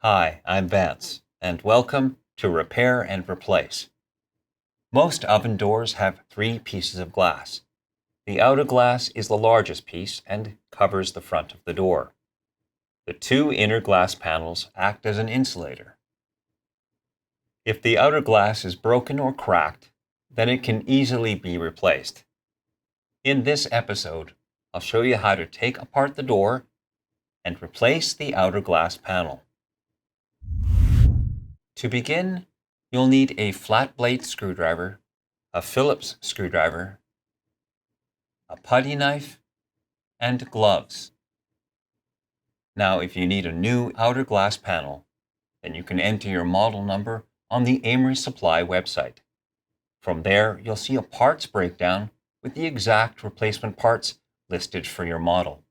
Hi, I'm Vance, and welcome to Repair and Replace. Most oven doors have three pieces of glass. The outer glass is the largest piece and covers the front of the door. The two inner glass panels act as an insulator. If the outer glass is broken or cracked, then it can easily be replaced. In this episode, I'll show you how to take apart the door and replace the outer glass panel. To begin, you'll need a flat blade screwdriver, a Phillips screwdriver, a putty knife, and gloves. Now, if you need a new outer glass panel, then you can enter your model number on the AMRE Supply website. From there, you'll see a parts breakdown with the exact replacement parts listed for your model.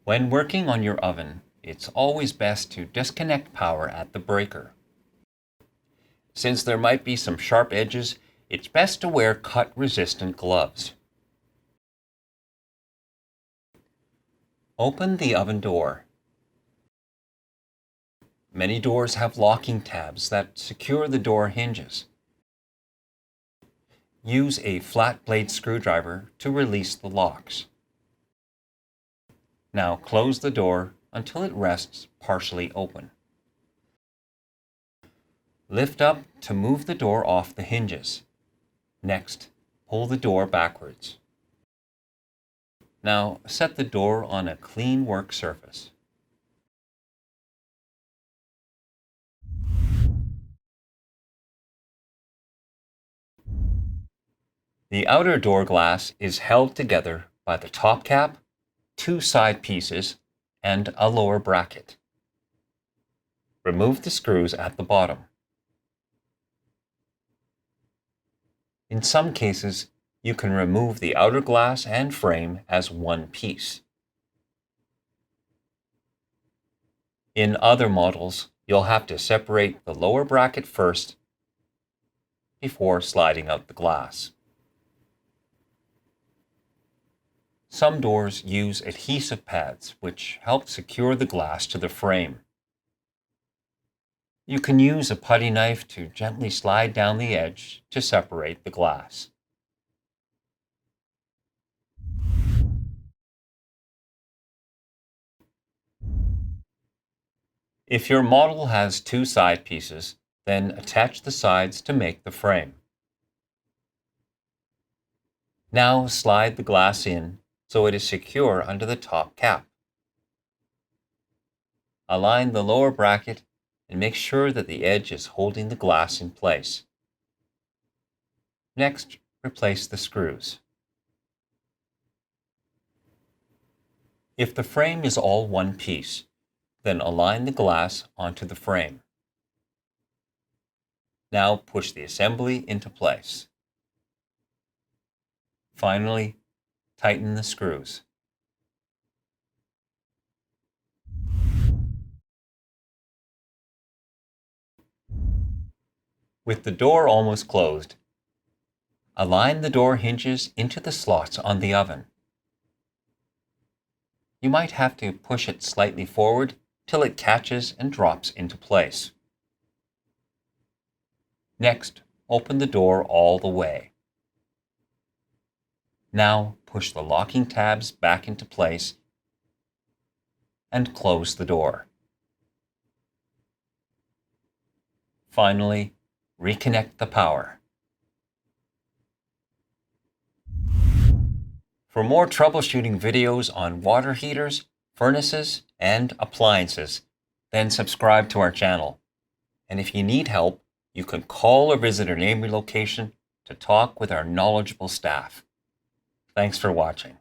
When working on your oven, it's always best to disconnect power at the breaker. Since there might be some sharp edges, it's best to wear cut-resistant gloves. Open the oven door. Many doors have locking tabs that secure the door hinges. Use a flat blade screwdriver to release the locks. Now close the door until it rests partially open. Lift up to move the door off the hinges. Next, pull the door backwards. Now set the door on a clean work surface. The outer door glass is held together by the top cap, two side pieces, and a lower bracket. Remove the screws at the bottom. In some cases, you can remove the outer glass and frame as one piece. In other models, you'll have to separate the lower bracket first before sliding out the glass. Some doors use adhesive pads, which help secure the glass to the frame. You can use a putty knife to gently slide down the edge to separate the glass. If your model has two side pieces, then attach the sides to make the frame. Now slide the glass in so it is secure under the top cap. Align the lower bracket and make sure that the edge is holding the glass in place. Next, replace the screws. If the frame is all one piece, then align the glass onto the frame. Now push the assembly into place. Finally, tighten the screws. With the door almost closed, align the door hinges into the slots on the oven. You might have to push it slightly forward till it catches and drops into place. Next, open the door all the way. Now push the locking tabs back into place and close the door. Finally, reconnect the power. For more troubleshooting videos on water heaters, furnaces, and appliances, then subscribe to our channel. And if you need help, you can call or visit our AMRE location to talk with our knowledgeable staff. Thanks for watching.